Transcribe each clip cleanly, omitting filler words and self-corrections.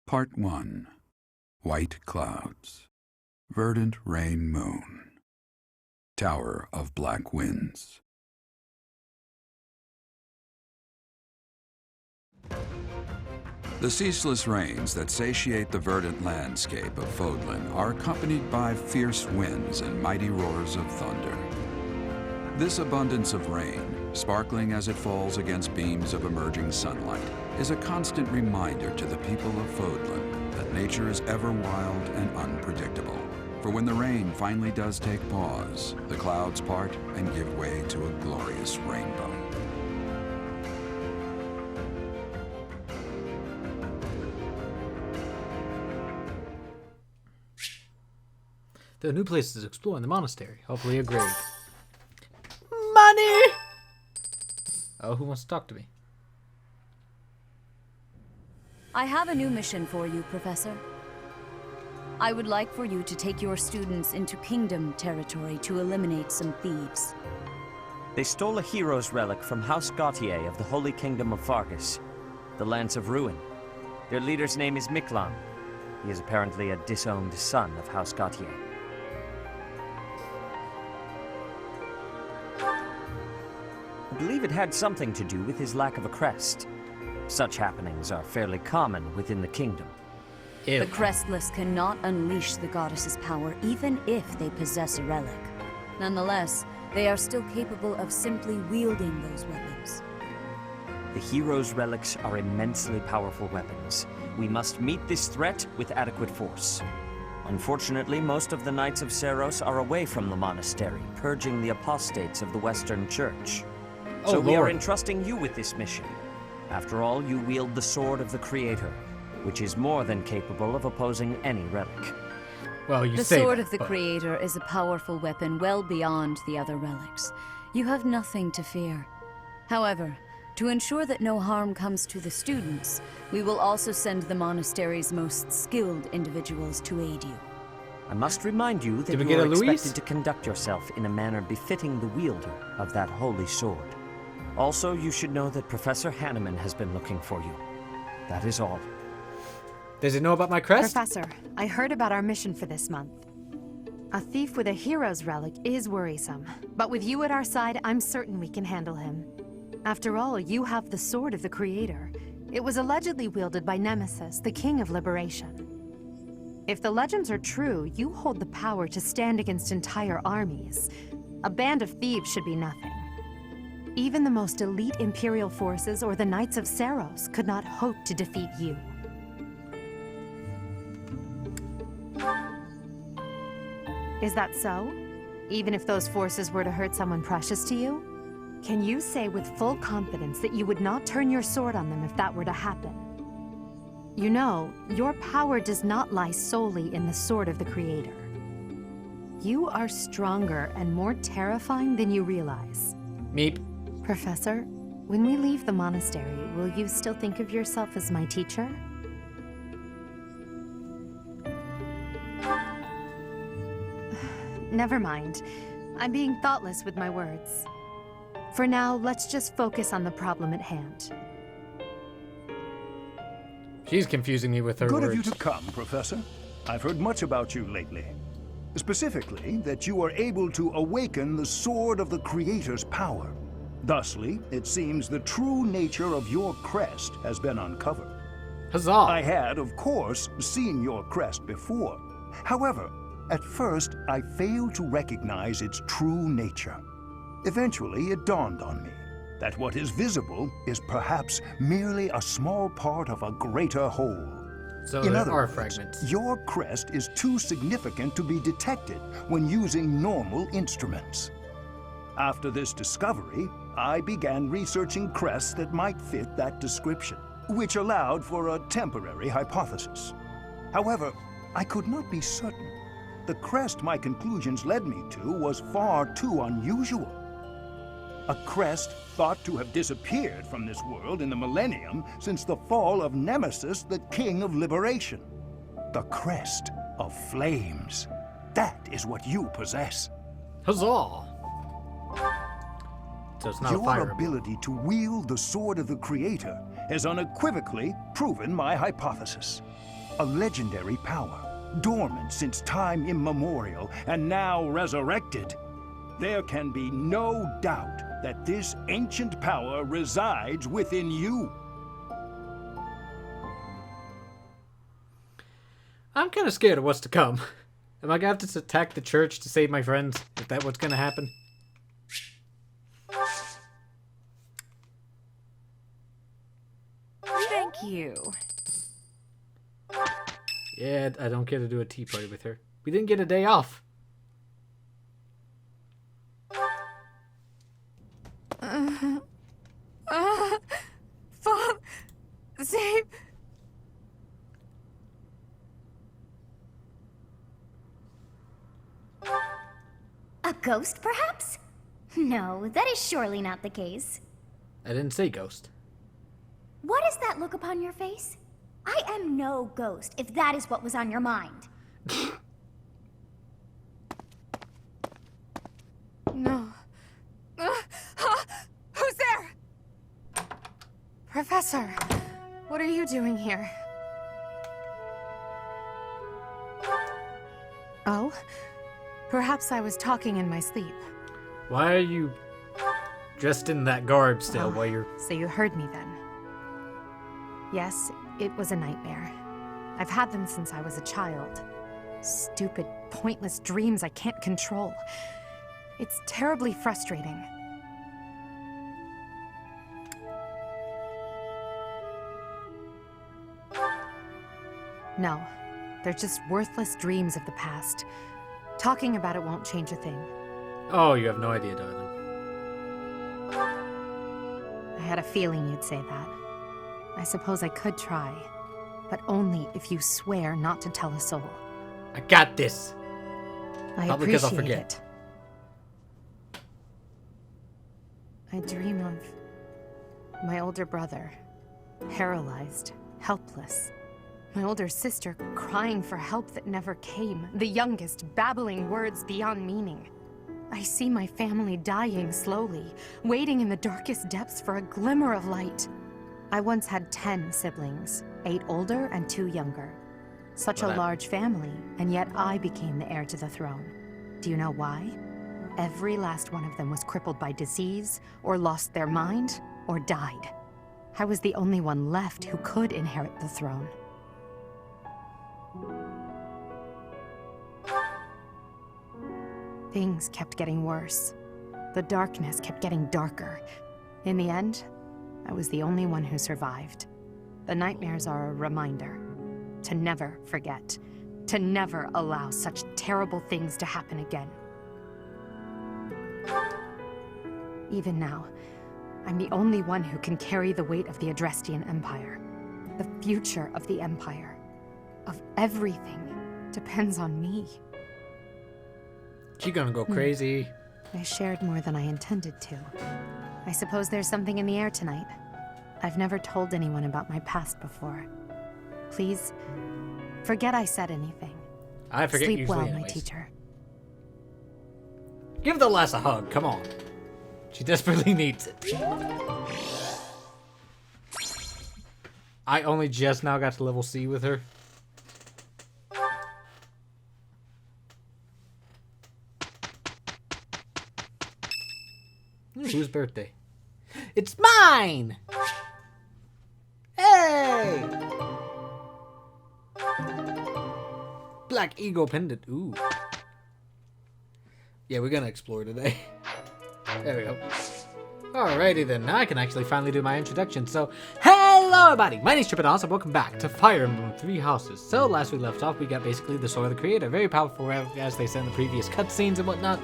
Part 1. White Clouds. Verdant Rain Moon. Tower of Black Winds. The ceaseless rains that satiate the verdant landscape of Fodlan are accompanied by fierce winds and mighty roars of thunder. This abundance of rain, sparkling as it falls against beams of emerging sunlight, is a constant reminder to the people of Fodlan that nature is ever wild and unpredictable. For when the rain finally does take pause, the clouds part and give way to a glorious rainbow. There are new places to explore in the monastery. Hopefully a grave. Money! Oh, who wants to talk to me? I have a new mission for you, Professor. I would like for you to take your students into Kingdom territory to eliminate some thieves. They stole a hero's relic from House Gautier of the Holy Kingdom of Fargus, the Lance of Ruin. Their leader's name is Miklan. He is apparently a disowned son of House Gautier. I believe it had something to do with his lack of a crest. Such happenings are fairly common within the kingdom. Ew. The Crestless cannot unleash the goddess's power even if they possess a relic. Nonetheless, they are still capable of simply wielding those weapons. The hero's relics are immensely powerful weapons. We must meet this threat with adequate force. Unfortunately, most of the Knights of Seros are away from the monastery, purging the apostates of the Western Church. So we are entrusting you with this mission. After all, you wield the Sword of the Creator, which is more than capable of opposing any relic. Well, you The say Sword that, of the but- Creator is a powerful weapon well beyond the other relics. You have nothing to fear. However, to ensure that no harm comes to the students, we will also send the monastery's most skilled individuals to aid you. I must remind you that Did we you get are a Luis? expected to conduct yourself in a manner befitting the wielder of that holy sword. Also, you should know that Professor Hanneman has been looking for you. That is all. Does he know about my crest? Professor, I heard about our mission for this month. A thief with a hero's relic is worrisome, but with you at our side, I'm certain we can handle him. After all, you have the Sword of the Creator. It was allegedly wielded by Nemesis, the King of Liberation. If the legends are true, you hold the power to stand against entire armies. A band of thieves should be nothing. Even the most elite Imperial forces or the Knights of Seros could not hope to defeat you. Is that so? Even if those forces were to hurt someone precious to you? Can you say with full confidence that you would not turn your sword on them if that were to happen? You know, your power does not lie solely in the Sword of the Creator. You are stronger and more terrifying than you realize. Meep. Professor, when we leave the monastery, will you still think of yourself as my teacher? Never mind. I'm being thoughtless with my words. For now, let's just focus on the problem at hand. She's confusing me with her Good words. of you to come, Professor. I've heard much about you lately. Specifically, that you are able to awaken the Sword of the Creator's power. Thusly, it seems the true nature of your crest has been uncovered. Huzzah! I had, of course, seen your crest before. However, at first, I failed to recognize its true nature. Eventually, it dawned on me that what is visible is perhaps merely a small part of a greater whole. So In there other are words, fragments. your crest is too significant to be detected when using normal instruments. After this discovery, I began researching crests that might fit that description, which allowed for a temporary hypothesis. However, I could not be certain. The crest my conclusions led me to was far too unusual. A crest thought to have disappeared from this world in the millennium since the fall of Nemesis, the King of Liberation. The crest of flames. That is what you possess. Huzzah! So it's not a Your fire. ability to wield the Sword of the Creator has unequivocally proven my hypothesis. A legendary power, dormant since time immemorial, and now resurrected. There can be no doubt that this ancient power resides within you. I'm kind of scared of what's to come. Am I gonna have to attack the church to save my friends? Is that what's gonna happen? Thank you. Yeah, I don't get to do a tea party with her. We didn't get a day off. Save. A ghost, perhaps? No, that is surely not the case. I didn't say ghost. What is that look upon your face? I am no ghost, if that is what was on your mind. No. Who's there? Professor, what are you doing here? Oh? Perhaps I was talking in my sleep. Why are you dressed in that garb still while you're... So you heard me then. Yes, it was a nightmare. I've had them since I was a child. Stupid, pointless dreams I can't control. It's terribly frustrating. No, they're just worthless dreams of the past. Talking about it won't change a thing. Oh, you have no idea, darling. I had a feeling you'd say that. I suppose I could try, but only if you swear not to tell a soul. I got this. I Probably because I'll appreciate forget. it. I dream of my older brother, paralyzed, helpless. My older sister crying for help that never came. The youngest babbling words beyond meaning. I see my family dying slowly, waiting in the darkest depths for a glimmer of light. I once had 10 siblings, 8 older and 2 younger. Such a large family, and yet I became the heir to the throne. Do you know why? Every last one of them was crippled by disease, or lost their mind, or died. I was the only one left who could inherit the throne. Things kept getting worse. The darkness kept getting darker. In the end, I was the only one who survived. The nightmares are a reminder to never forget, to never allow such terrible things to happen again. Even now, I'm the only one who can carry the weight of the Adrestian Empire. The future of the Empire, of everything, depends on me. She's gonna go crazy. I shared more than I intended to. I suppose there's something in the air tonight. I've never told anyone about my past before. Please, forget I said anything. I forget Sleep usually well, anyways. my teacher. Give the lass a hug, come on. She desperately needs it. I only just now got to level C with her. Whose birthday? It's mine! Hey! Black Eagle pendant. Ooh. Yeah, we're gonna explore today. There we go. Alrighty then, now I can actually finally do my introduction. So, hello everybody! My name's Trepidanos and welcome back to Fire Emblem 3 Houses. So, last we left off, we got basically the Sword of the Creator. Very powerful, as they said in the previous cutscenes and whatnot.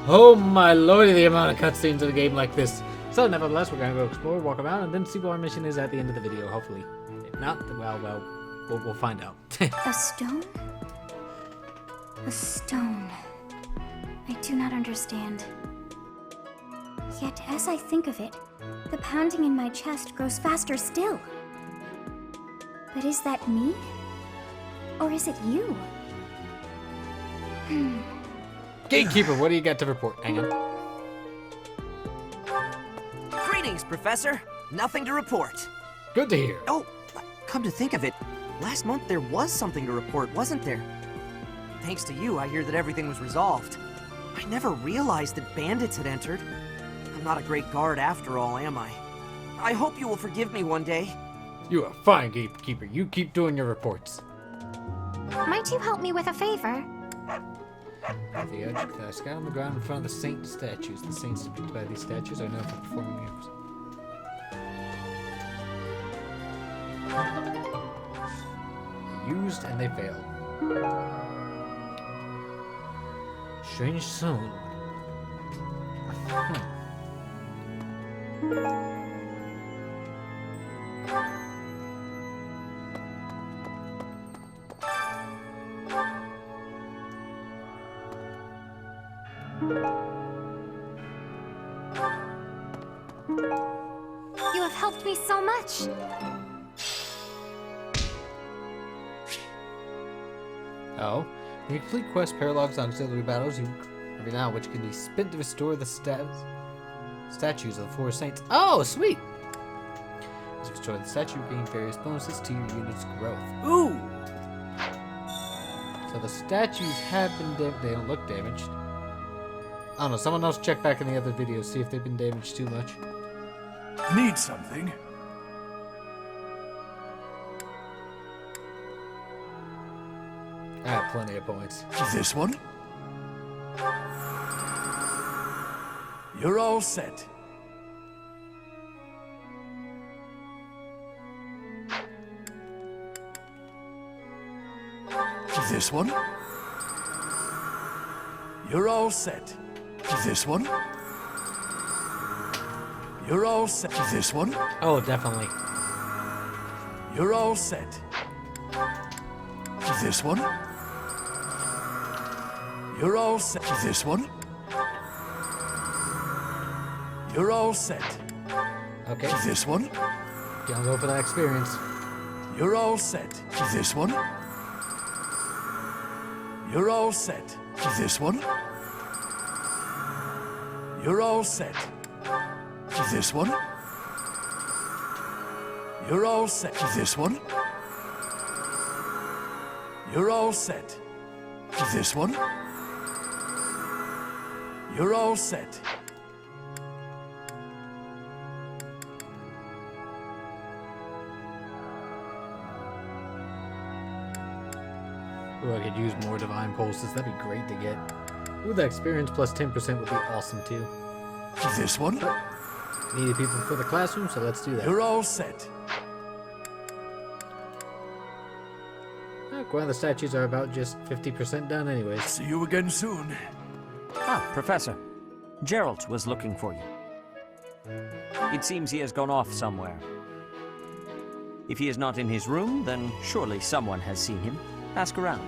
Oh my lordy, the amount of cutscenes in a game like this. So, nevertheless, we're gonna go explore, walk around, and then see what our mission is at the end of the video, hopefully. If not, well, we'll find out. A stone? A stone. I do not understand. Yet, as I think of it, the pounding in my chest grows faster still. But is that me? Or is it you? Gatekeeper, what do you got to report? Hang on. Greetings, Professor. Nothing to report. Good to hear. Oh, come to think of it, last month there was something to report, wasn't there? Thanks to you, I hear that everything was resolved. I never realized that bandits had entered. I'm not a great guard after all, am I? I hope you will forgive me one day. You are fine, gatekeeper. You keep doing your reports. Might you help me with a favor? At the edge, can I scout on the ground in front of the saint statues? The saints depicted by these statues are known for performing miracles. Used and they failed. Strange stone. You have helped me so much. Oh. When you complete quest paralogs on auxiliary battles, you every now which can be spent to restore the statues of the four saints. Oh, sweet! As you restore the statue, you gain various bonuses to your unit's growth. Ooh! So the statues have been they don't look damaged. I don't know, someone else check back in the other videos, see if they've been damaged too much. Need something? I have plenty of points. This one? You're all set. This one? You're all set. This one? You're all set. This one? Oh, definitely. You're all set. This one? You're all set. This one? You're all set. Okay. This one? Gonna go for that experience. You're all set. This one? You're all set. This one? You're all set. This one? You're all set. This one? You're all set. This one? You're all set. Ooh, I could use more divine pulses. That'd be great to get. Ooh, the experience plus 10% would be awesome too. This one? Needed people for the classroom, so let's do that. You're all set. One of the statues are about just 50% done anyways. See you again soon. Ah, Professor. Gerald was looking for you. It seems he has gone off somewhere. If he is not in his room, then surely someone has seen him. Ask around.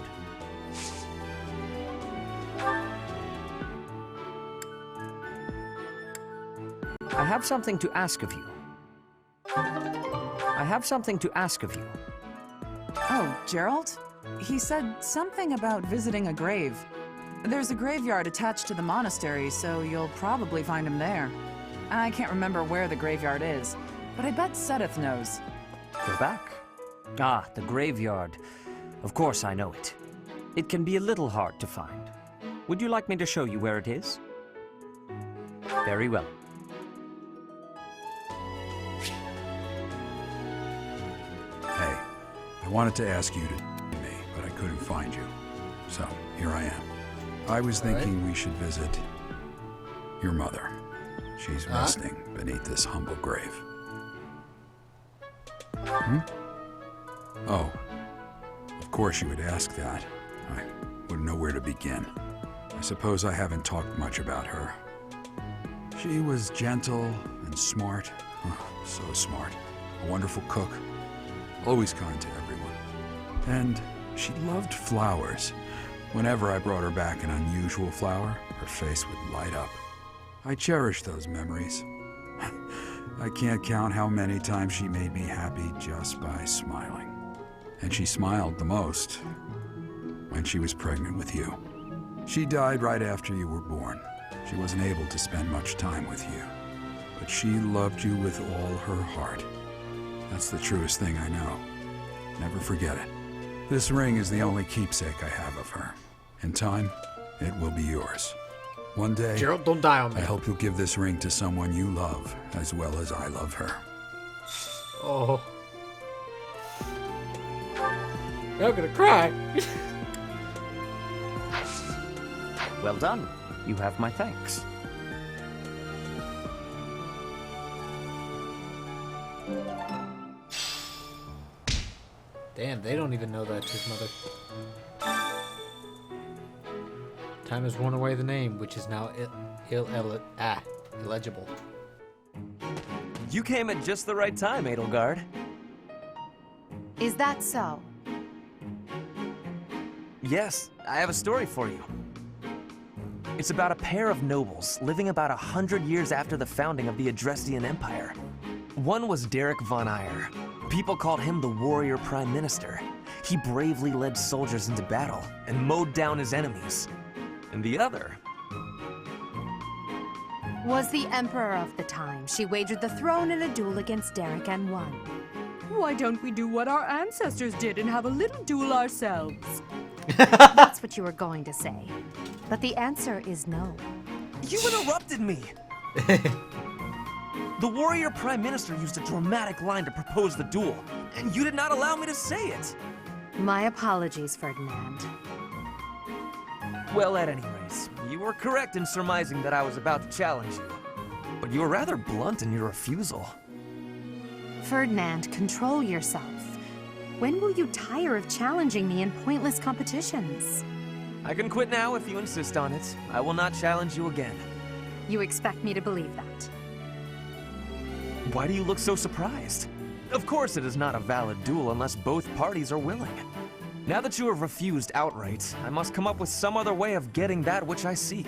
I have something to ask of you. Oh, Gerald? He said something about visiting a grave. There's a graveyard attached to the monastery, so you'll probably find him there. I can't remember where the graveyard is, but I bet Sedith knows. Go back. Ah, the graveyard. Of course I know it. It can be a little hard to find. Would you like me to show you where it is? Very well. Hey, I wanted to ask you to me, but I couldn't find you. So, here I am. I was thinking we should visit your mother. She's resting beneath this humble grave. Oh, of course you would ask that. I wouldn't know where to begin. I suppose I haven't talked much about her. She was gentle and smart. Oh, so smart. A wonderful cook. Always kind to everyone. And she loved flowers. Whenever I brought her back an unusual flower, her face would light up. I cherish those memories. I can't count how many times she made me happy just by smiling. And she smiled the most when she was pregnant with you. She died right after you were born. She wasn't able to spend much time with you, but she loved you with all her heart. That's the truest thing I know. Never forget it. This ring is the only keepsake I have of her. In time, it will be yours. One day, Gerald, don't die on me. I hope you'll give this ring to someone you love as well as I love her. Oh. I'm gonna cry. Well done. You have my thanks. Damn, they don't even know that's his mother. Time has worn away the name, which is now illegible. You came at just the right time, Edelgard. Is that so? Yes, I have a story for you. It's about a pair of nobles living about 100 years after the founding of the Adrestian Empire. One was Derek von Eyre. People called him the warrior prime minister. He bravely led soldiers into battle and mowed down his enemies. And the other Was the emperor of the time. She wagered the throne in a duel against Derek and won. Why don't we do what our ancestors did and have a little duel ourselves? That's what you were going to say. But the answer is no. You interrupted me! The warrior prime minister used a dramatic line to propose the duel, and you did not allow me to say it! My apologies, Ferdinand. Well, at any rate, you were correct in surmising that I was about to challenge you. But you were rather blunt in your refusal. Ferdinand, control yourself. When will you tire of challenging me in pointless competitions? I can quit now if you insist on it. I will not challenge you again. You expect me to believe that? Why do you look so surprised? Of course it is not a valid duel unless both parties are willing. Now that you have refused outright, I must come up with some other way of getting that which I seek.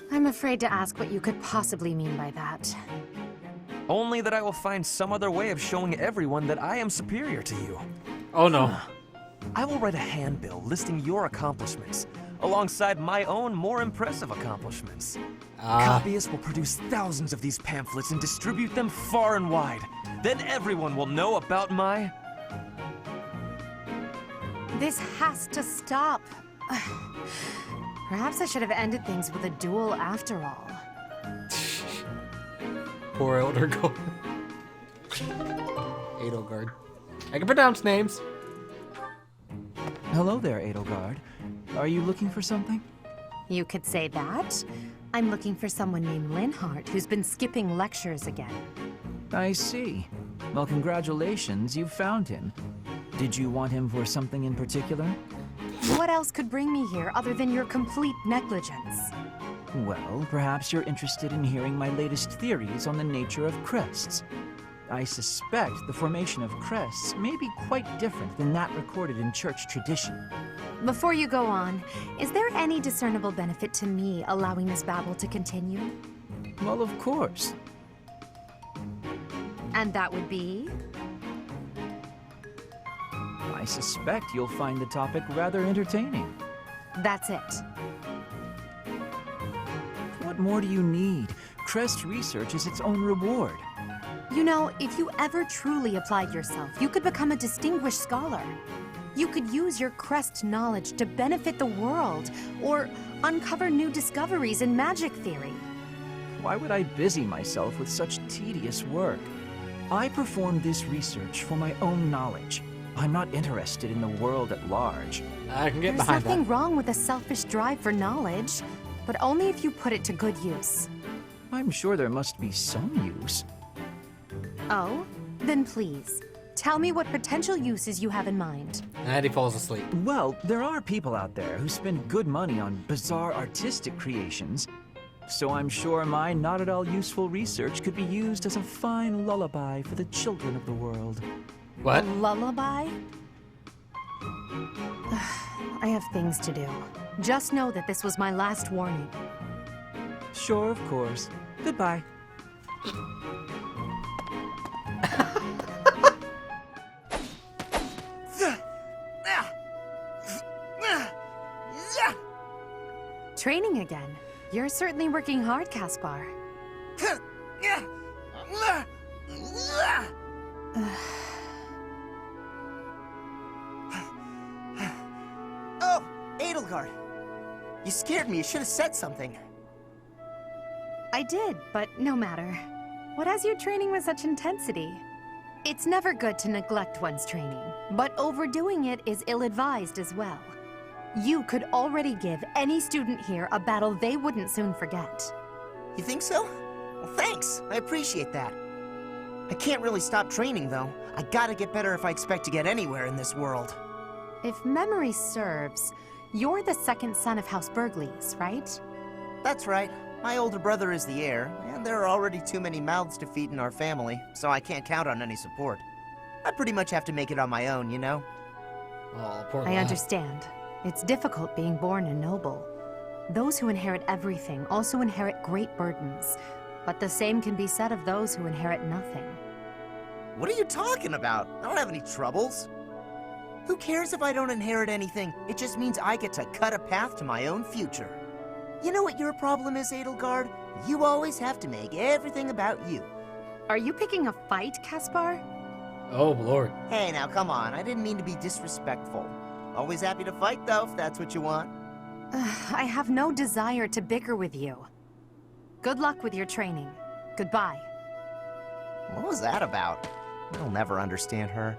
I'm afraid to ask what you could possibly mean by that. Only that I will find some other way of showing everyone that I am superior to you. Oh no. I will write a handbill listing your accomplishments, alongside my own more impressive accomplishments. Copyists will produce thousands of these pamphlets and distribute them far and wide. Then everyone will know about my... This has to stop. Perhaps I should have ended things with a duel after all. Poor Edelgard. Edelgard. I can pronounce names. Hello there, Edelgard. Are you looking for something? You could say that. I'm looking for someone named Linhardt who's been skipping lectures again. I see. Well, congratulations, you found him. Did you want him for something in particular? What else could bring me here other than your complete negligence? Well, perhaps you're interested in hearing my latest theories on the nature of crests. I suspect the formation of crests may be quite different than that recorded in church tradition. Before you go on, is there any discernible benefit to me allowing this babble to continue? Well, of course. And that would be? I suspect you'll find the topic rather entertaining. That's it. What more do you need? Crest research is its own reward. You know, if you ever truly applied yourself, you could become a distinguished scholar. You could use your crest knowledge to benefit the world, or uncover new discoveries in magic theory. Why would I busy myself with such tedious work? I perform this research for my own knowledge. I'm not interested in the world at large. I can get There's behind nothing that. wrong with a selfish drive for knowledge, but only if you put it to good use. I'm sure there must be some use. Oh? Then please, tell me what potential uses you have in mind. And he falls asleep. Well, there are people out there who spend good money on bizarre artistic creations, so I'm sure my not at all useful research could be used as a fine lullaby for the children of the world. What? A lullaby? I have things to do. Just know that this was my last warning. Sure, of course. Goodbye. Training again. You're certainly working hard, Caspar. Edelgard. You scared me. You should have said something. I did, but no matter. What has you training with such intensity? It's never good to neglect one's training, but overdoing it is ill-advised as well. You could already give any student here a battle they wouldn't soon forget. You think so? Well, thanks. I appreciate that. I can't really stop training, though. I gotta get better if I expect to get anywhere in this world. If memory serves, you're the second son of House Burgleys, right? That's right. My older brother is the heir, and there are already too many mouths to feed in our family, so I can't count on any support. I pretty much have to make it on my own, you know? Oh, poor I lad. understand. It's difficult being born a noble. Those who inherit everything also inherit great burdens, but the same can be said of those who inherit nothing. What are you talking about? I don't have any troubles. Who cares if I don't inherit anything? It just means I get to cut a path to my own future. You know what your problem is, Edelgard? You always have to make everything about you. Are you picking a fight, Caspar? Oh, Lord. Hey, now come on. I didn't mean to be disrespectful. Always happy to fight, though, if that's what you want. I have no desire to bicker with you. Good luck with your training. Goodbye. What was that about? I'll never understand her.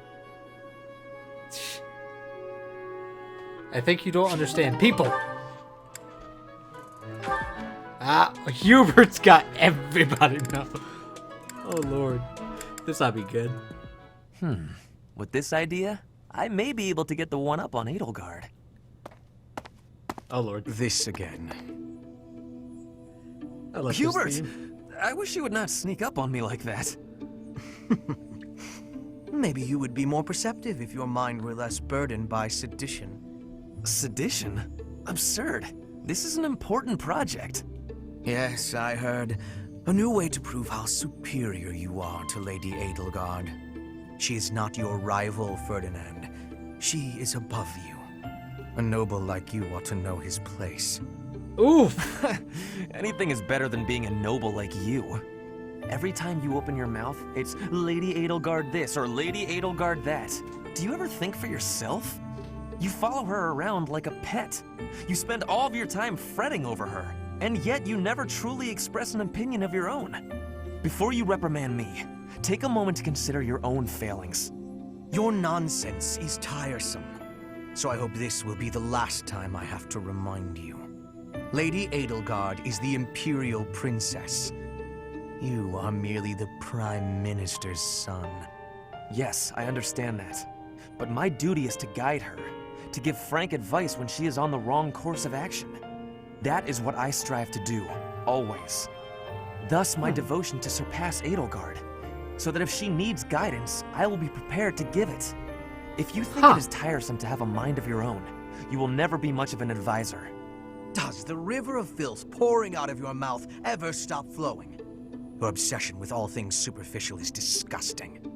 I think you don't understand people. Hubert's got everybody now. Oh, Lord. This ought to be good. With this idea, I may be able to get the one up on Edelgard. Oh, Lord. This again. I love Hubert! this theme. I wish you would not sneak up on me like that. Maybe you would be more perceptive if your mind were less burdened by sedition. Sedition? Absurd. This is an important project. Yes, I heard. A new way to prove how superior you are to Lady Edelgard. She is not your rival, Ferdinand. She is above you. A noble like you ought to know his place. Oof! Anything is better than being a noble like you. Every time you open your mouth, it's Lady Edelgard this or Lady Edelgard that. Do you ever think for yourself? You follow her around like a pet. You spend all of your time fretting over her, and yet you never truly express an opinion of your own. Before you reprimand me, take a moment to consider your own failings. Your nonsense is tiresome, so I hope this will be the last time I have to remind you. Lady Edelgard is the Imperial Princess. You are merely the Prime Minister's son. Yes, I understand that. But my duty is to guide her, to give frank advice when she is on the wrong course of action. That is what I strive to do, always. Thus my devotion to surpass Edelgard, so that if she needs guidance, I will be prepared to give it. If you think it is tiresome to have a mind of your own, you will never be much of an advisor. Does the river of filth pouring out of your mouth ever stop flowing? Your obsession with all things superficial is disgusting.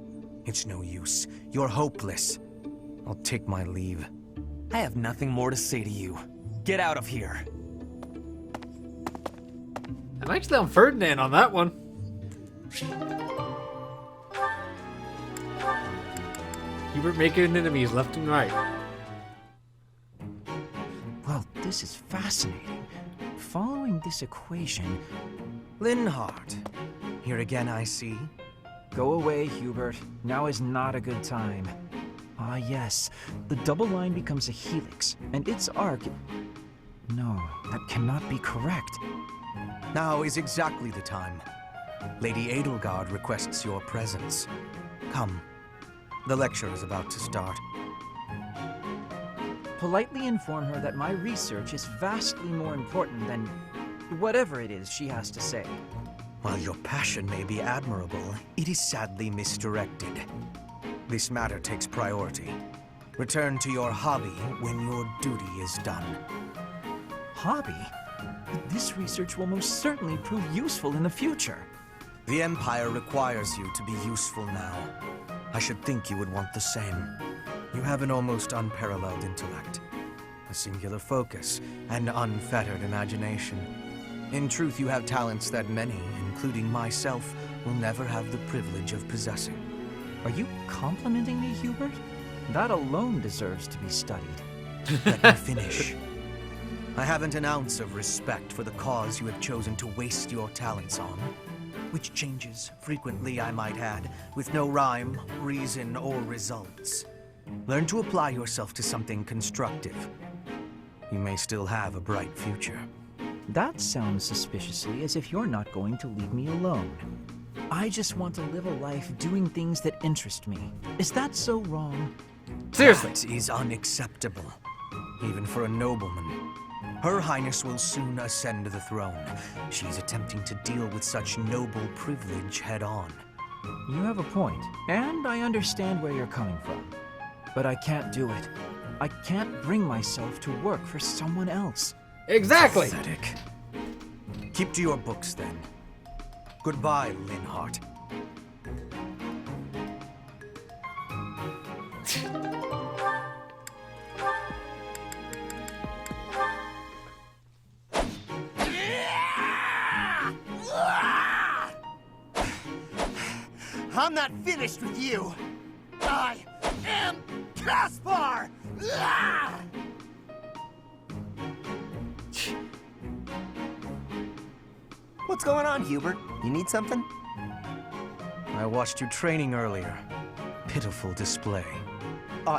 It's no use. You're hopeless. I'll take my leave. I have nothing more to say to you. Get out of here. I'm actually on Ferdinand on that one. Hubert making enemies left and right. Well, this is fascinating. Following this equation... Linhardt. Here again, I see. Go away, Hubert. Now is not a good time. Ah, yes. The double line becomes a helix, and its arc... No, that cannot be correct. Now is exactly the time. Lady Edelgard requests your presence. Come. The lecture is about to start. Politely inform her that my research is vastly more important than whatever it is she has to say. While your passion may be admirable, it is sadly misdirected. This matter takes priority. Return to your hobby when your duty is done. Hobby? This research will most certainly prove useful in the future. The Empire requires you to be useful now. I should think you would want the same. You have an almost unparalleled intellect, a singular focus, and unfettered imagination. In truth, you have talents that many, including myself, will never have the privilege of possessing. Are you complimenting me, Hubert? That alone deserves to be studied. Let me finish. I haven't an ounce of respect for the cause you have chosen to waste your talents on. Which changes, frequently I might add, with no rhyme, reason, or results. Learn to apply yourself to something constructive. You may still have a bright future. That sounds suspiciously as if you're not going to leave me alone. I just want to live a life doing things that interest me. Is that so wrong? Seriously. That is unacceptable, even for a nobleman. Her Highness will soon ascend the throne. She's attempting to deal with such noble privilege head-on. You have a point, and I understand where you're coming from. But I can't do it. I can't bring myself to work for someone else. Exactly! Pathetic. Keep to your books, then. Goodbye, Linhart. I'm not finished with you. I am Caspar! What's going on, Hubert? You need something? I watched you training earlier. Pitiful display.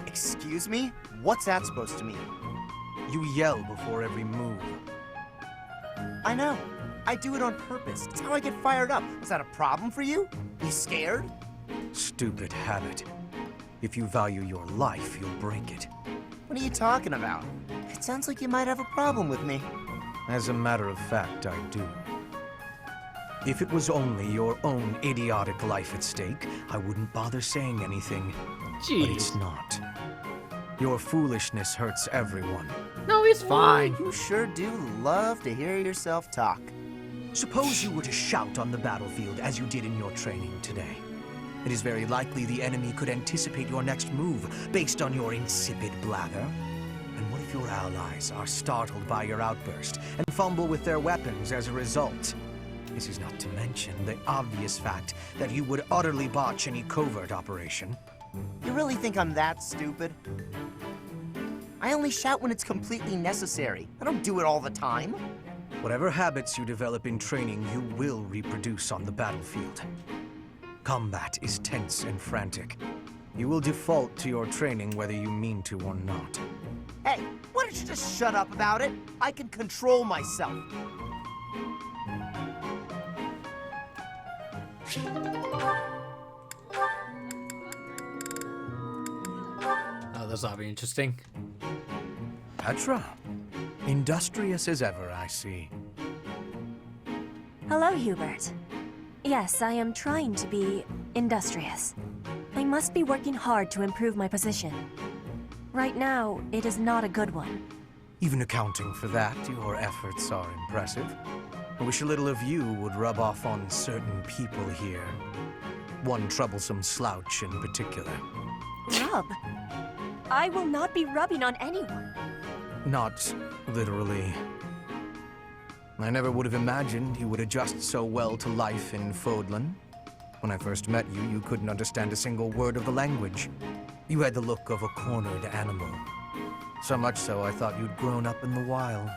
Excuse me? What's that supposed to mean? You yell before every move. I know. I do it on purpose. It's how I get fired up. Is that a problem for you? You scared? Stupid habit. If you value your life, you'll break it. What are you talking about? It sounds like you might have a problem with me. As a matter of fact, I do. If it was only your own idiotic life at stake, I wouldn't bother saying anything. Jeez. But it's not. Your foolishness hurts everyone. No, he's fine. You sure do love to hear yourself talk. Suppose you were to shout on the battlefield as you did in your training today. It is very likely the enemy could anticipate your next move based on your insipid blather. And what if your allies are startled by your outburst and fumble with their weapons as a result? This is not to mention the obvious fact that you would utterly botch any covert operation. You really think I'm that stupid? I only shout when it's completely necessary. I don't do it all the time. Whatever habits you develop in training, you will reproduce on the battlefield. Combat is tense and frantic. You will default to your training whether you mean to or not. Hey, why don't you just shut up about it? I can control myself. Oh, this ought to be interesting. Petra, industrious as ever, I see. Hello, Hubert. Yes, I am trying to be industrious. I must be working hard to improve my position. Right now, it is not a good one. Even accounting for that, your efforts are impressive. I wish a little of you would rub off on certain people here. One troublesome slouch in particular. Rub? I will not be rubbing on anyone. Not literally. I never would have imagined you would adjust so well to life in Fodlan. When I first met you, you couldn't understand a single word of the language. You had the look of a cornered animal. So much so, I thought you'd grown up in the wild.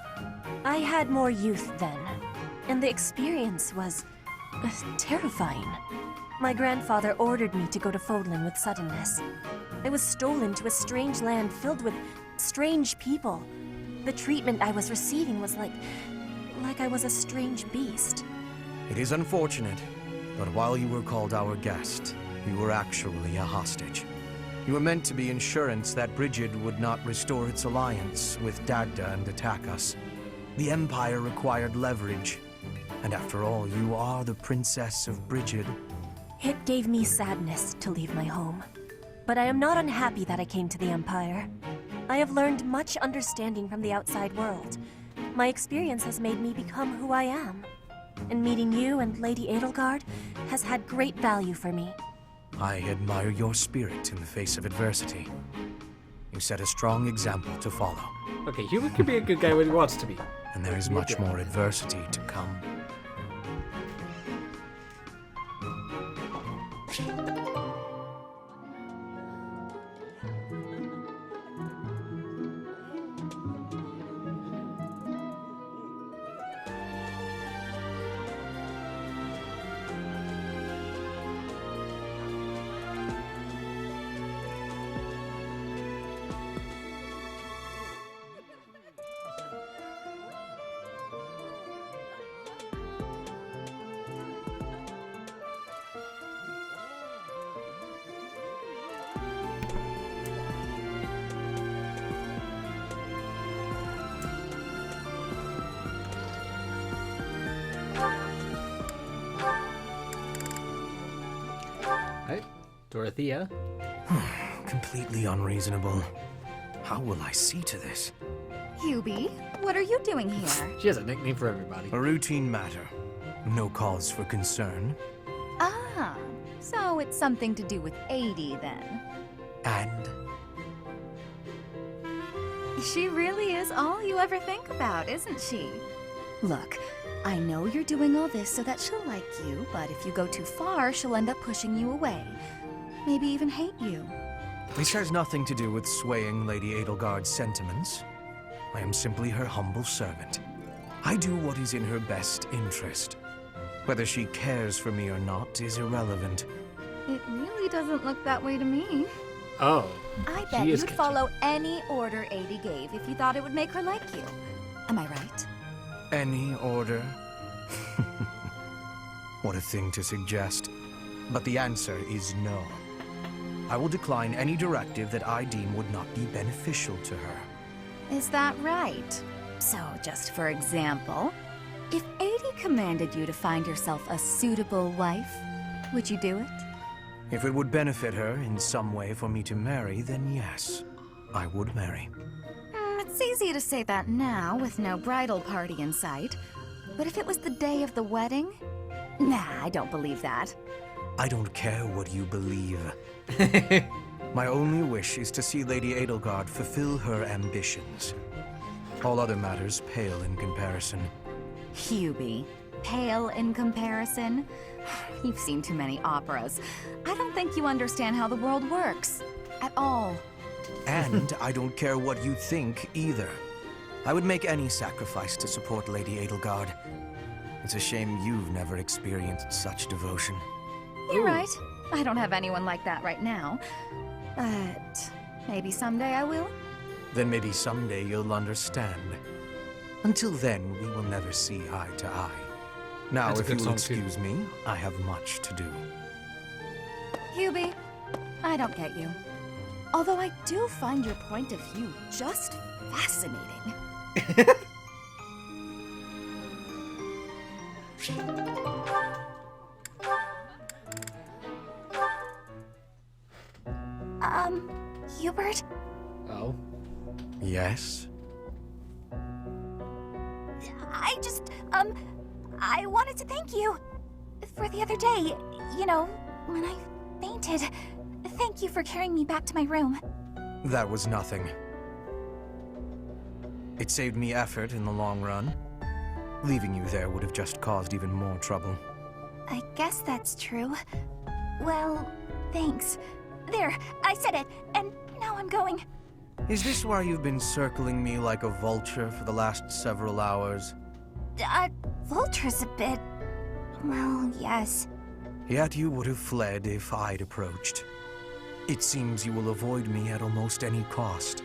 I had more youth then, and the experience was terrifying. My grandfather ordered me to go to Fodlan with suddenness. I was stolen to a strange land filled with strange people. The treatment I was receiving was like I was a strange beast. It is unfortunate, but while you were called our guest, you were actually a hostage. You were meant to be insurance that Brigid would not restore its alliance with Dagda and attack us. The Empire required leverage, and after all, you are the Princess of Brigid. It gave me sadness to leave my home, but I am not unhappy that I came to the Empire. I have learned much understanding from the outside world. My experience has made me become who I am. And meeting you and Lady Edelgard has had great value for me. I admire your spirit in the face of adversity. You set a strong example to follow. Okay, Hubert can be a good guy when he wants to be. And there is much more adversity to come. Dorothea. Completely unreasonable. How will I see to this? Hubie, what are you doing here? She has a nickname for everybody. A routine matter. No cause for concern. Ah, so it's something to do with 80 then. And? She really is all you ever think about, isn't she? Look, I know you're doing all this so that she'll like you, but if you go too far, she'll end up pushing you away. Maybe even hate you. This has nothing to do with swaying Lady Edelgard's sentiments. I am simply her humble servant. I do what is in her best interest. Whether she cares for me or not is irrelevant. It really doesn't look that way to me. Oh. I bet you'd follow any order 80 gave if you thought it would make her like you. Am I right? Any order? What a thing to suggest. But the answer is no. I will decline any directive that I deem would not be beneficial to her. Is that right? So, just for example, if 80 commanded you to find yourself a suitable wife, would you do it? If it would benefit her in some way for me to marry, then yes, I would marry. It's easy to say that now, with no bridal party in sight. But if it was the day of the wedding? Nah, I don't believe that. I don't care what you believe. My only wish is to see Lady Edelgard fulfill her ambitions. All other matters pale in comparison. Hubie, pale in comparison? You've seen too many operas. I don't think you understand how the world works. At all. And I don't care what you think either. I would make any sacrifice to support Lady Edelgard. It's a shame you've never experienced such devotion. You're right. I don't have anyone like that right now. But maybe someday I will. Then maybe someday you'll understand. Until then, we will never see eye to eye. Now, if you will excuse me, I have much to do. Hubie, I don't get you. Although I do find your point of view just fascinating. Hubert? Oh? Yes? I wanted to thank you for the other day. You know, when I fainted. Thank you for carrying me back to my room. That was nothing. It saved me effort in the long run. Leaving you there would have just caused even more trouble. I guess that's true. Well, thanks. There, I said it, and now I'm going. Is this why you've been circling me like a vulture for the last several hours? Vulture's a bit... well, yes. Yet you would have fled if I'd approached. It seems you will avoid me at almost any cost.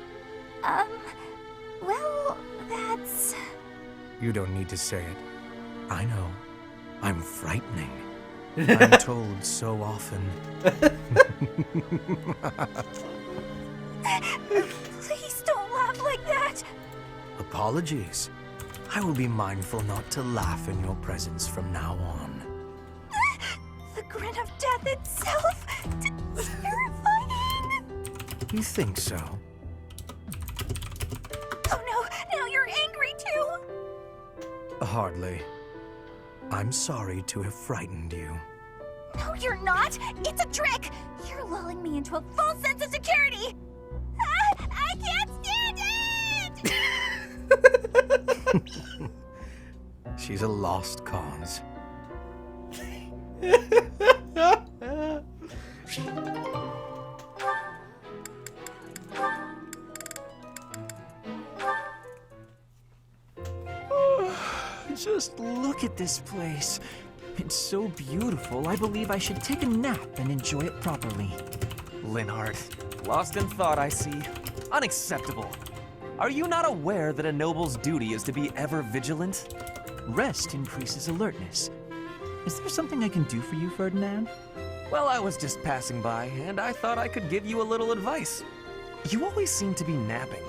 Well, that's... You don't need to say it. I know. I'm frightening. I'm told so often. Please don't laugh like that! Apologies. I will be mindful not to laugh in your presence from now on. The grin of death itself! Terrifying! You think so? Oh no, now you're angry too! Hardly. I'm sorry to have frightened you. No, you're not! It's a trick! You're lulling me into a false sense of security! I can't stand it! She's a lost cause. Just look at this place. It's so beautiful, I believe I should take a nap and enjoy it properly. Linhardt, lost in thought, I see. Unacceptable. Are you not aware that a noble's duty is to be ever vigilant? Rest increases alertness. Is there something I can do for you, Ferdinand? Well, I was just passing by, and I thought I could give you a little advice. You always seem to be napping.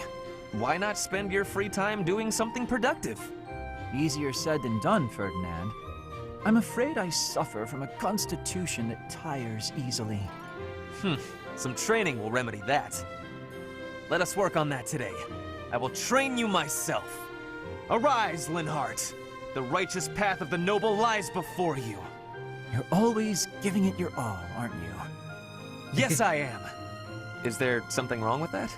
Why not spend your free time doing something productive? Easier said than done, Ferdinand. I'm afraid I suffer from a constitution that tires easily. Some training will remedy that. Let us work on that today. I will train you myself. Arise, Linhardt. The righteous path of the noble lies before you. You're always giving it your all, aren't you? Yes, I am. Is there something wrong with that?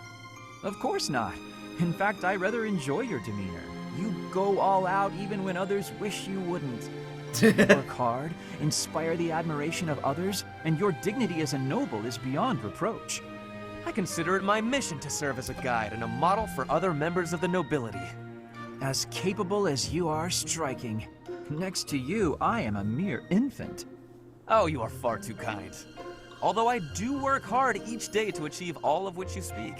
Of course not. In fact, I rather enjoy your demeanor. You go all out even when others wish you wouldn't. You work hard, inspire the admiration of others, and your dignity as a noble is beyond reproach. I consider it my mission to serve as a guide and a model for other members of the nobility. As capable as you are striking. Next to you, I am a mere infant. Oh, you are far too kind. Although I do work hard each day to achieve all of which you speak.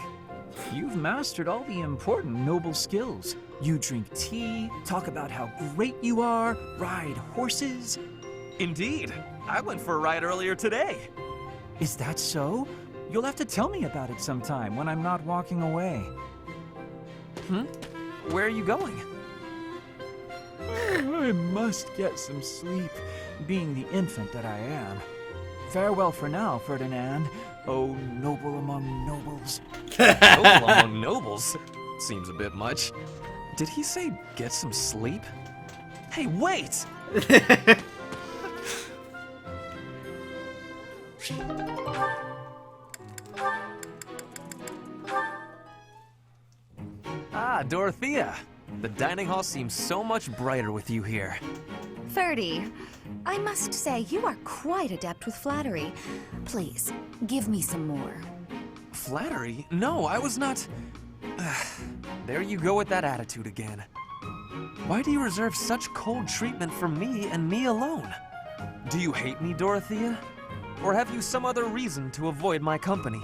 You've mastered all the important noble skills. You drink tea, talk about how great you are, ride horses. Indeed. I went for a ride earlier today. Is that so? You'll have to tell me about it sometime when I'm not walking away. Where are you going? I must get some sleep, being the infant that I am. Farewell for now, Ferdinand. Oh, noble among nobles. Noble among nobles? Seems a bit much. Did he say get some sleep? Hey, wait! Ah, Dorothea. The dining hall seems so much brighter with you here. Ferdy, I must say you are quite adept with flattery. Please, give me some more. Flattery? No, I was not... There you go with that attitude again. Why do you reserve such cold treatment for me and me alone? Do you hate me, Dorothea? Or have you some other reason to avoid my company?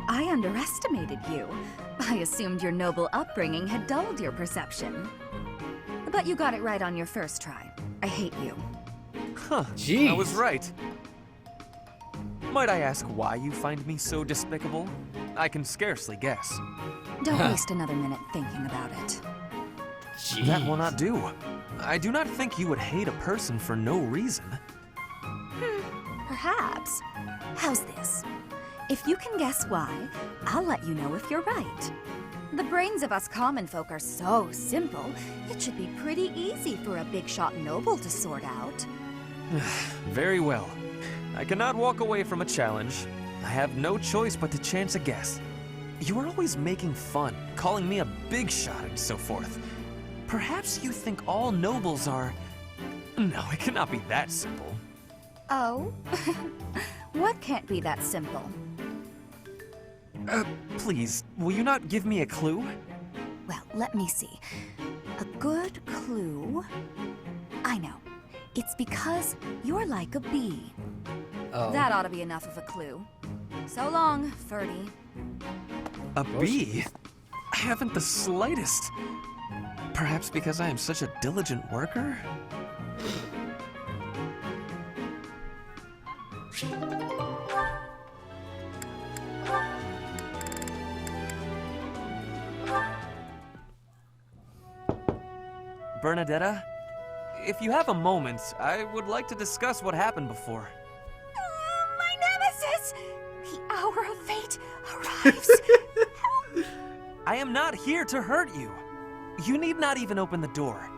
I underestimated you. I assumed your noble upbringing had dulled your perception. But you got it right on your first try. I hate you. Huh, Jeez. I was right. Might I ask why you find me so despicable? I can scarcely guess. Don't waste another minute thinking about it. Jeez. That will not do. I do not think you would hate a person for no reason. Perhaps. How's this? If you can guess why, I'll let you know if you're right. The brains of us common folk are so simple, it should be pretty easy for a big shot noble to sort out. Very well. I cannot walk away from a challenge. I have no choice but to chance a guess. You are always making fun, calling me a big shot and so forth. Perhaps you think all nobles are... No, it cannot be that simple. Oh? What can't be that simple? Please, will you not give me a clue? Well, let me see. A good clue? I know. It's because you're like a bee. Oh. That ought to be enough of a clue. So long, Ferdy. A bee? I haven't the slightest. Perhaps because I am such a diligent worker? Bernadetta, if you have a moment, I would like to discuss what happened before. My nemesis! The hour of fate arrives. I am not here to hurt you. You need not even open the door.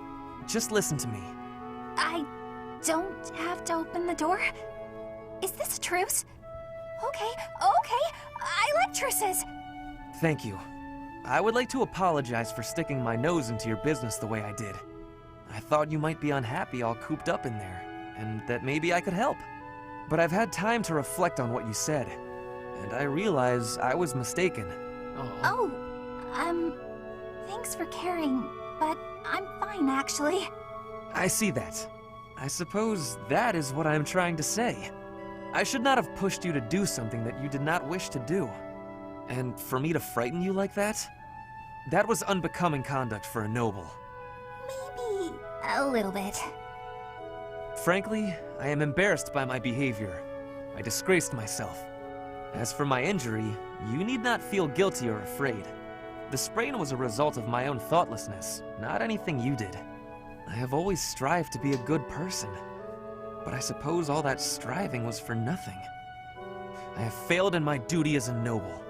Just listen to me. I don't have to open the door? Is this a truce? Okay, I like truces. Thank you. I would like to apologize for sticking my nose into your business the way I did. I thought you might be unhappy all cooped up in there, and that maybe I could help. But I've had time to reflect on what you said, and I realize I was mistaken. Oh, thanks for caring, but I'm fine actually. I see that. I suppose that is what I'm trying to say. I should not have pushed you to do something that you did not wish to do. And for me to frighten you like that? That was unbecoming conduct for a noble. Maybe a little bit. Frankly, I am embarrassed by my behavior. I disgraced myself. As for my injury, you need not feel guilty or afraid. The sprain was a result of my own thoughtlessness, not anything you did. I have always strived to be a good person, but I suppose all that striving was for nothing. I have failed in my duty as a noble.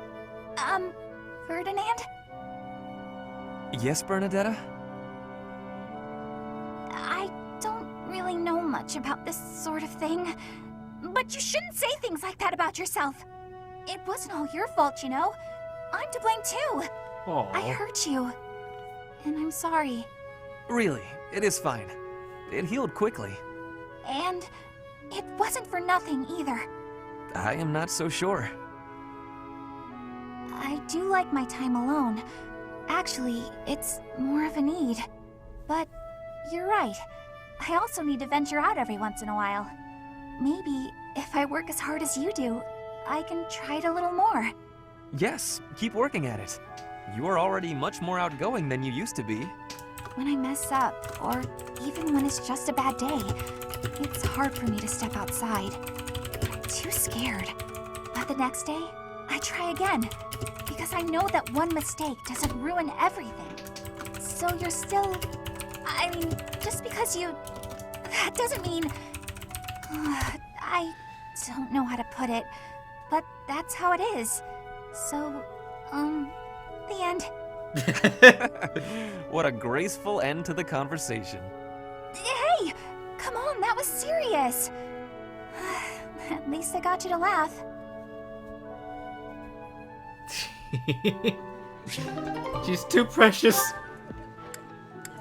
Ferdinand? Yes, Bernadetta? I don't really know much about this sort of thing, but you shouldn't say things like that about yourself. It wasn't all your fault, you know. I'm to blame too. Aww. I hurt you, and I'm sorry. Really, it is fine. It healed quickly. And it wasn't for nothing either. I am not so sure. I do like my time alone. Actually, it's more of a need. But you're right. I also need to venture out every once in a while. Maybe if I work as hard as you do, I can try it a little more. Yes, keep working at it. You are already much more outgoing than you used to be. When I mess up, or even when it's just a bad day, it's hard for me to step outside. I'm too scared. But the next day, I try again, because I know that one mistake doesn't ruin everything. So you're still... I mean, just because you... That doesn't mean... I don't know how to put it, but that's how it is. So, the end. What a graceful end to the conversation. Hey! Come on, that was serious! At least I got you to laugh. She's too precious.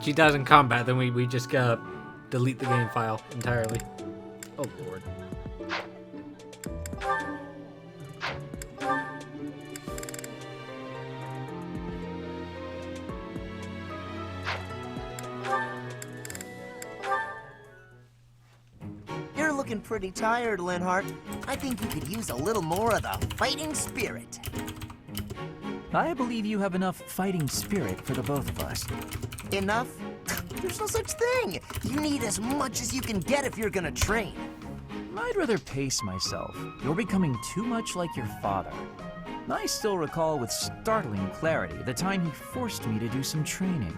She dies in combat, then we just gotta delete the game file entirely. Oh lord. You're looking pretty tired, Linhart. I think you could use a little more of the fighting spirit. I believe you have enough fighting spirit for the both of us. Enough? There's no such thing. You need as much as you can get if you're gonna train. I'd rather pace myself. You're becoming too much like your father. I still recall with startling clarity the time he forced me to do some training.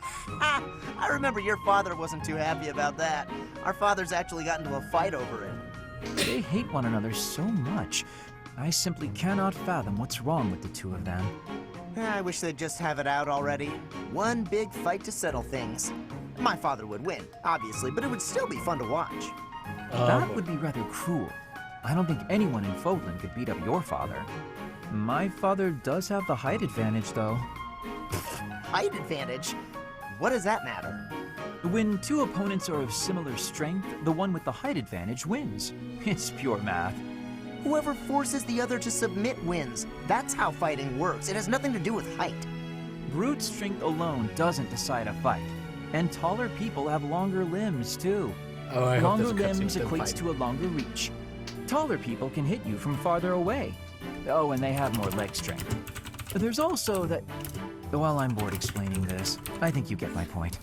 Ha! I remember your father wasn't too happy about that. Our fathers actually got into a fight over it. They hate one another so much. I simply cannot fathom what's wrong with the two of them. I wish they'd just have it out already. One big fight to settle things. My father would win, obviously, but it would still be fun to watch. That would be rather cruel. I don't think anyone in Fodlan could beat up your father. My father does have the height advantage, though. Height advantage? What does that matter? When two opponents are of similar strength, the one with the height advantage wins. It's pure math. Whoever forces the other to submit wins. That's how fighting works. It has nothing to do with height. Brute strength alone doesn't decide a fight. And taller people have longer limbs, too. Oh, I hope longer there's a cutscene limbs with them equates fighting. to a longer reach. Taller people can hit you from farther away. Oh, and they have more leg strength. There's also that... Well, I'm bored explaining this. I think you get my point.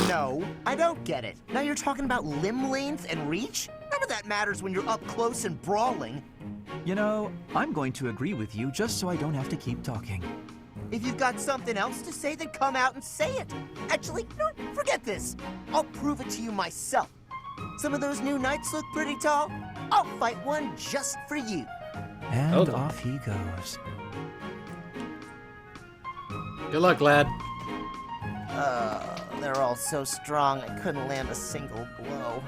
No, I don't get it. Now you're talking about limb length and reach? None of that matters when you're up close and brawling. You know, I'm going to agree with you just so I don't have to keep talking. If you've got something else to say, then come out and say it. Actually, no, forget this. I'll prove it to you myself. Some of those new knights look pretty tall. I'll fight one just for you. And off he goes. Good luck, lad. They're all so strong, I couldn't land a single blow.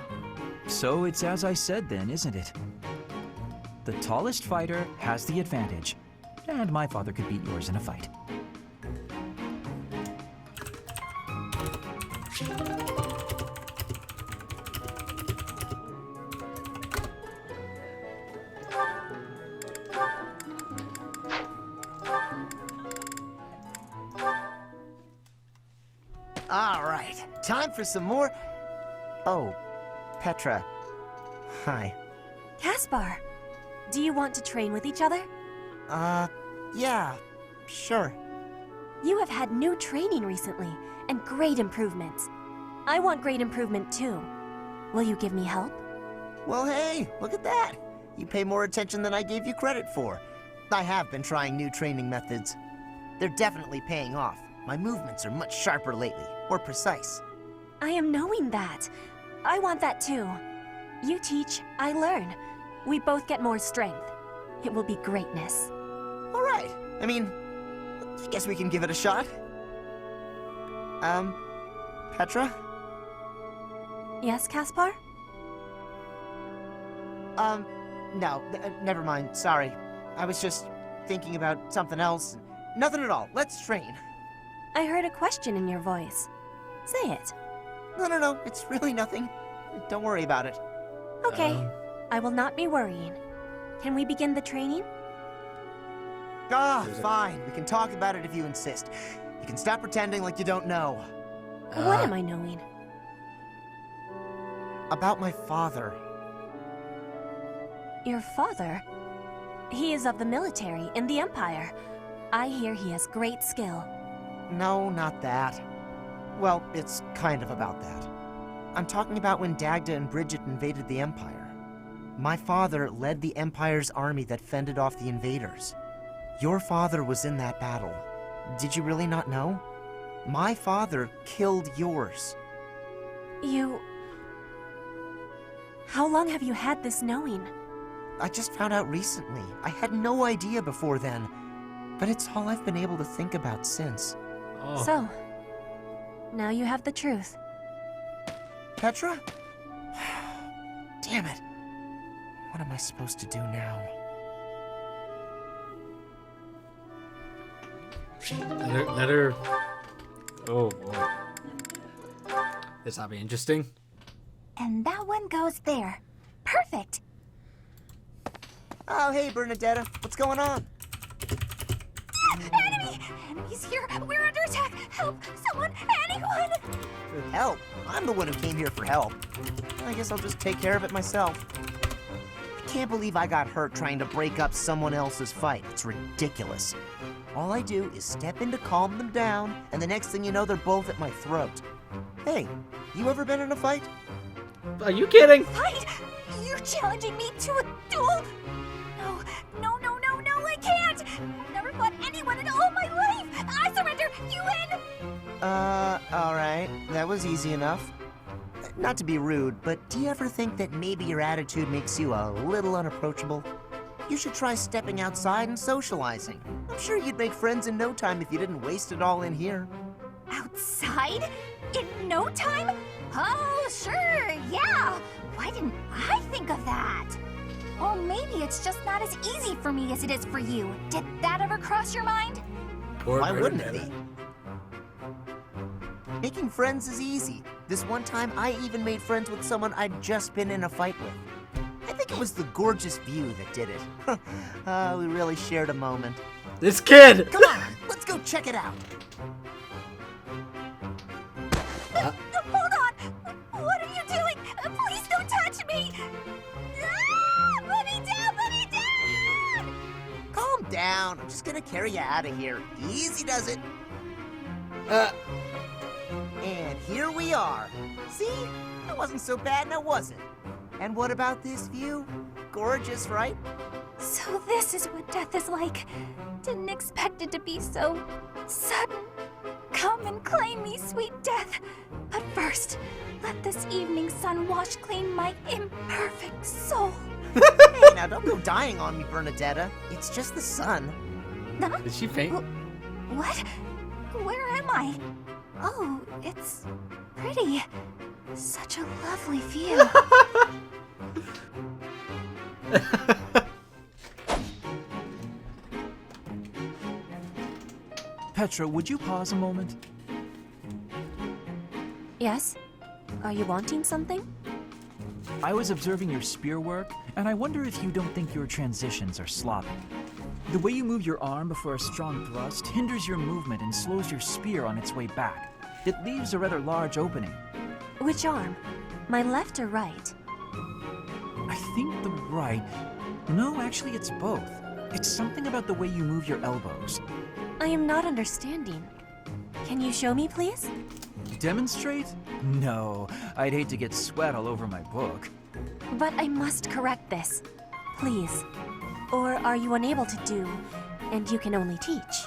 So it's as I said then, isn't it? The tallest fighter has the advantage. And my father could beat yours in a fight. All right, time for some more... Oh, Petra. Hi. Caspar, do you want to train with each other? Yeah, sure. You have had new training recently, and great improvements. I want great improvement too. Will you give me help? Well, hey, look at that. You pay more attention than I gave you credit for. I have been trying new training methods. They're definitely paying off. My movements are much sharper lately, more precise. I am knowing that. I want that too. You teach, I learn. We both get more strength. It will be greatness. All right. I mean, I guess we can give it a shot. Petra? Yes, Caspar? No, never mind. Sorry. I was just thinking about something else. Nothing at all. Let's train. I heard a question in your voice. Say it. No. It's really nothing. Don't worry about it. Okay. I will not be worrying. Can we begin the training? Fine. We can talk about it if you insist. You can stop pretending like you don't know. What am I knowing? About my father. Your father? He is of the military in the Empire. I hear he has great skill. No, not that. Well, it's kind of about that. I'm talking about when Dagda and Bridget invaded the Empire. My father led the Empire's army that fended off the invaders. Your father was in that battle. Did you really not know? My father killed yours. You... How long have you had this knowing? I just found out recently. I had no idea before then. But it's all I've been able to think about since. Oh. So, now you have the truth. Petra? Damn it. What am I supposed to do now? Let her... Oh, boy. This ought to be interesting. And that one goes there. Perfect. Oh, hey, Bernadetta. What's going on? Enemy! Enemies here! We're under attack! Help! Someone! Anyone! Help? I'm the one who came here for help. I guess I'll just take care of it myself. I can't believe I got hurt trying to break up someone else's fight. It's ridiculous. All I do is step in to calm them down, and the next thing you know, they're both at my throat. Hey, you ever been in a fight? Are you kidding? Fight? You're challenging me to a duel? No, I can't! Never fought anyone in all my life! I surrender! You win! Alright. That was easy enough. Not to be rude, but do you ever think that maybe your attitude makes you a little unapproachable? You should try stepping outside and socializing. I'm sure you'd make friends in no time if you didn't waste it all in here. Outside? In no time? Oh, sure, yeah! Why didn't I think of that? Or maybe it's just not as easy for me as it is for you. Did that ever cross your mind? Why wouldn't it be? Making friends is easy. This one time, I even made friends with someone I'd just been in a fight with. I think it was the gorgeous view that did it. We really shared a moment. This kid! Come on, let's go check it out. Hold on! What are you doing? Please don't touch me! Ah, put me down! Put me down! Calm down. I'm just gonna carry you out of here. Easy does it. And here we are. See? That wasn't so bad now, was it? And what about this view? Gorgeous, right? So this is what death is like. Didn't expect it to be so sudden. Come and claim me, sweet death. But first, let this evening sun wash clean my imperfect soul. Hey, now don't go dying on me, Bernadetta. It's just the sun. Huh? Did she faint? What? Where am I? Oh, it's pretty. Such a lovely view. Petra, would you pause a moment? Yes? Are you wanting something? I was observing your spear work, and I wonder if you don't think your transitions are sloppy. The way you move your arm before a strong thrust hinders your movement and slows your spear on its way back. It leaves a rather large opening. Which arm? My left or right? I think the right... No, actually it's both. It's something about the way you move your elbows. I am not understanding. Can you show me, please? Demonstrate? No, I'd hate to get sweat all over my book. But I must correct this. Please. Or are you unable to do, and you can only teach?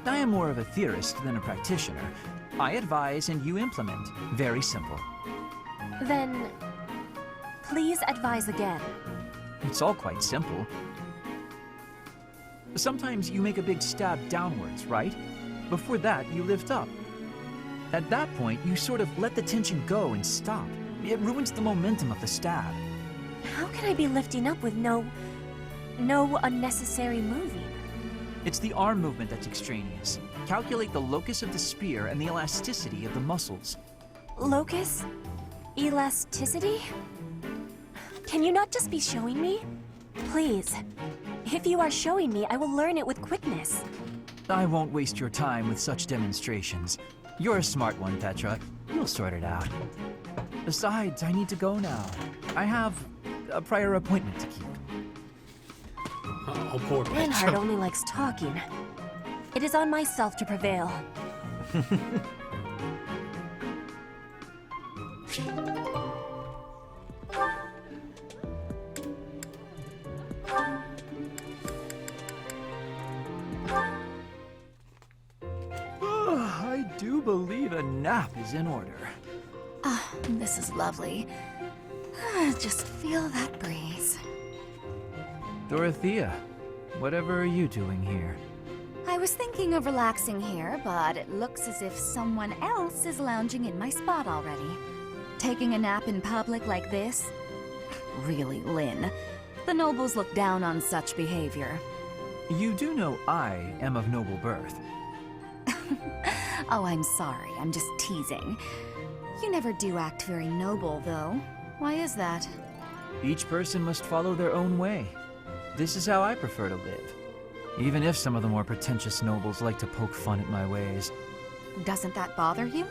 I am more of a theorist than a practitioner. I advise and you implement. Very simple. Then, please advise again. It's all quite simple. Sometimes you make a big stab downwards, right? Before that, you lift up. At that point, you sort of let the tension go and stop. It ruins the momentum of the stab. How can I be lifting up with no unnecessary moving? It's the arm movement that's extraneous. Calculate the locus of the spear and the elasticity of the muscles. Locus? Elasticity? Can you not just be showing me? Please. If you are showing me, I will learn it with quickness. I won't waste your time with such demonstrations. You're a smart one, Petra. You'll sort it out. Besides, I need to go now. I have a prior appointment to keep. Oh, poor Reinhardt only likes talking. It is on myself to prevail. I do believe a nap is in order. Ah, this is lovely. Just feel that breeze. Dorothea, whatever are you doing here? I was thinking of relaxing here, but it looks as if someone else is lounging in my spot already. Taking a nap in public like this? Really, Lynn. The nobles look down on such behavior. You do know I am of noble birth. Oh, I'm sorry. I'm just teasing. You never do act very noble, though. Why is that? Each person must follow their own way. This is how I prefer to live. Even if some of the more pretentious nobles like to poke fun at my ways. Doesn't that bother you?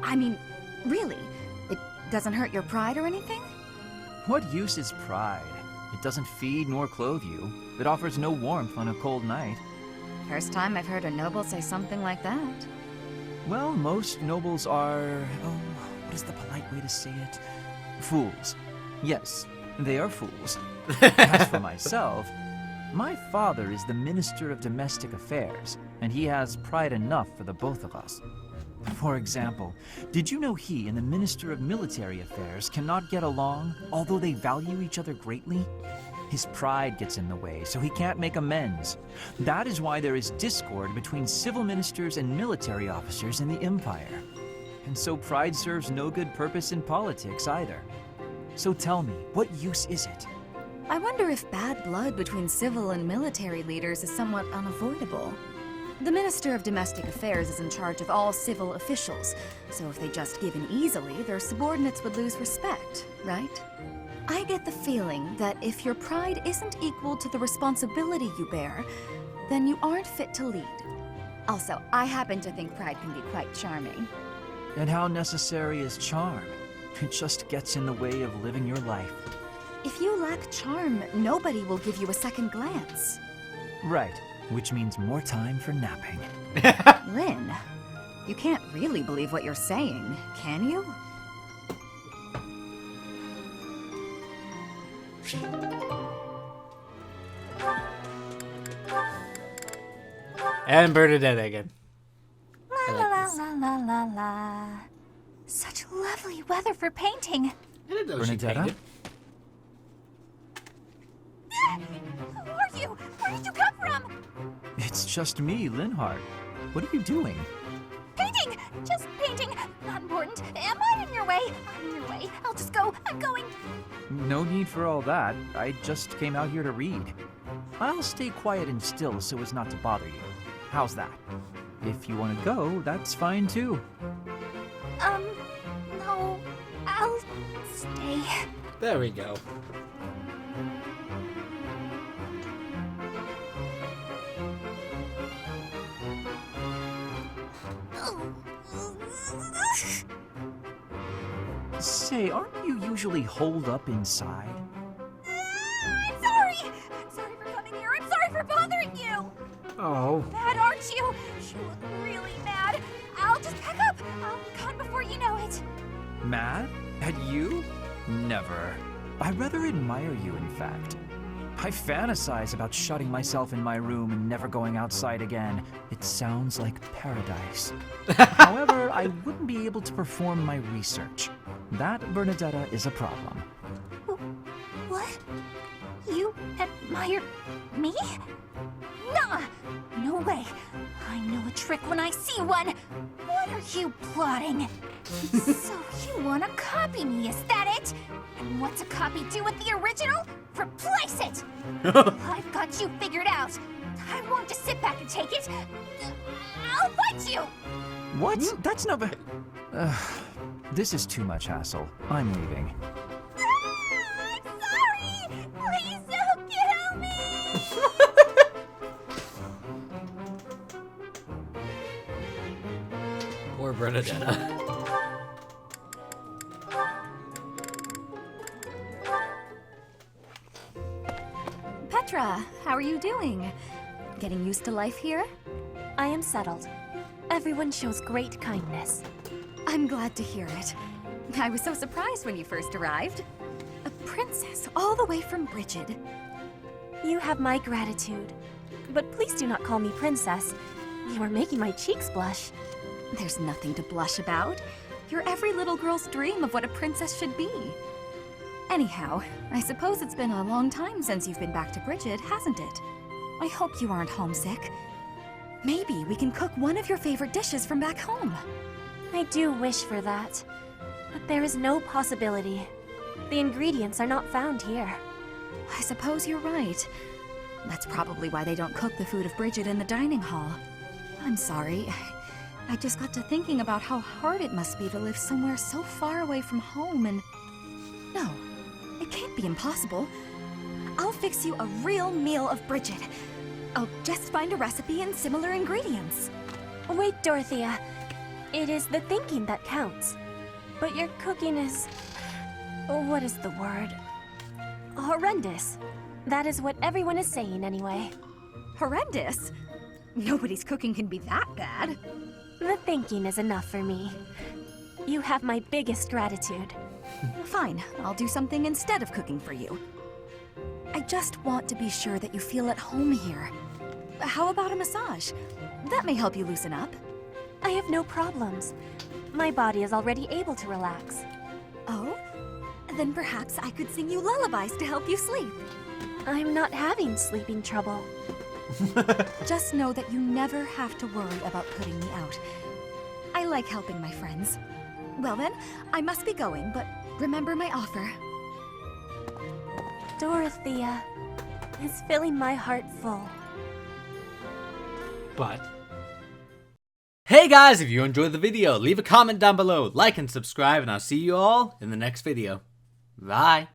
I mean, really? It doesn't hurt your pride or anything? What use is pride? It doesn't feed nor clothe you. It offers no warmth on a cold night. First time I've heard a noble say something like that. Well, most nobles are... oh, what is the polite way to say it? Fools. Yes, they are fools. As for myself, my father is the Minister of Domestic Affairs, and he has pride enough for the both of us. For example, did you know he and the Minister of Military Affairs cannot get along, although they value each other greatly? His pride gets in the way, so he can't make amends. That is why there is discord between civil ministers and military officers in the Empire. And so pride serves no good purpose in politics either. So tell me, what use is it? I wonder if bad blood between civil and military leaders is somewhat unavoidable. The Minister of Domestic Affairs is in charge of all civil officials, so if they just give in easily, their subordinates would lose respect, right? I get the feeling that if your pride isn't equal to the responsibility you bear, then you aren't fit to lead. Also, I happen to think pride can be quite charming. And how necessary is charm? It just gets in the way of living your life. If you lack charm, nobody will give you a second glance. Right, which means more time for napping. Lynn, you can't really believe what you're saying, can you? And Bernadette again. La la la la la la la. Such lovely weather for painting. I didn't know she Bernadetta? painted. Who are you? Where did you come from? It's just me, Linhardt. What are you doing? Painting! Just painting. Not important. Am I in your way? I'm in your way. I'll just go. I'm going. No need for all that. I just came out here to read. I'll stay quiet and still so as not to bother you. How's that? If you want to go, that's fine too. No. I'll stay. There we go. Say, aren't you usually holed up inside? I'm sorry. I'm sorry for coming here. I'm sorry for bothering you. Oh. Mad, aren't you? You look really mad. I'll just pack up. I'll be gone before you know it. Mad? At you? Never. I rather admire you, in fact. I fantasize about shutting myself in my room and never going outside again. It sounds like paradise. However, I wouldn't be able to perform my research. That, Bernadetta, is a problem. What? You admire admired me? Nuh-uh. No way. I know a trick when I see one. What are you plotting? So you want to copy me, is that it? And what's a copy do with the original? Replace it! I've got you figured out. I won't just sit back and take it. I'll fight you! What? That's no... This is too much hassle. I'm leaving. I'm sorry! Please don't kill me! Poor Bernadetta. Petra, how are you doing? Getting used to life here? I am settled. Everyone shows great kindness. I'm glad to hear it. I was so surprised when you first arrived. A princess all the way from Brigid. You have my gratitude. But please do not call me princess. You are making my cheeks blush. There's nothing to blush about. You're every little girl's dream of what a princess should be. Anyhow, I suppose it's been a long time since you've been back to Brigid, hasn't it? I hope you aren't homesick. Maybe we can cook one of your favorite dishes from back home. I do wish for that. But there is no possibility. The ingredients are not found here. I suppose you're right. That's probably why they don't cook the food of Brigid in the dining hall. I'm sorry. I just got to thinking about how hard it must be to live somewhere so far away from home and... No, it can't be impossible. I'll fix you a real meal of Brigid. I'll just find a recipe and similar ingredients. Wait, Dorothea. It is the thinking that counts. But your cooking is... what is the word? Horrendous. That is what everyone is saying anyway. Horrendous? Nobody's cooking can be that bad. The thinking is enough for me. You have my biggest gratitude. Fine, I'll do something instead of cooking for you. I just want to be sure that you feel at home here. How about a massage? That may help you loosen up. I have no problems. My body is already able to relax. Oh? Then perhaps I could sing you lullabies to help you sleep. I'm not having sleeping trouble. Just know that you never have to worry about putting me out. I like helping my friends. Well then, I must be going, but remember my offer. Dorothea is filling my heart full. But... Hey guys, if you enjoyed the video, leave a comment down below, like and subscribe, and I'll see you all in the next video. Bye!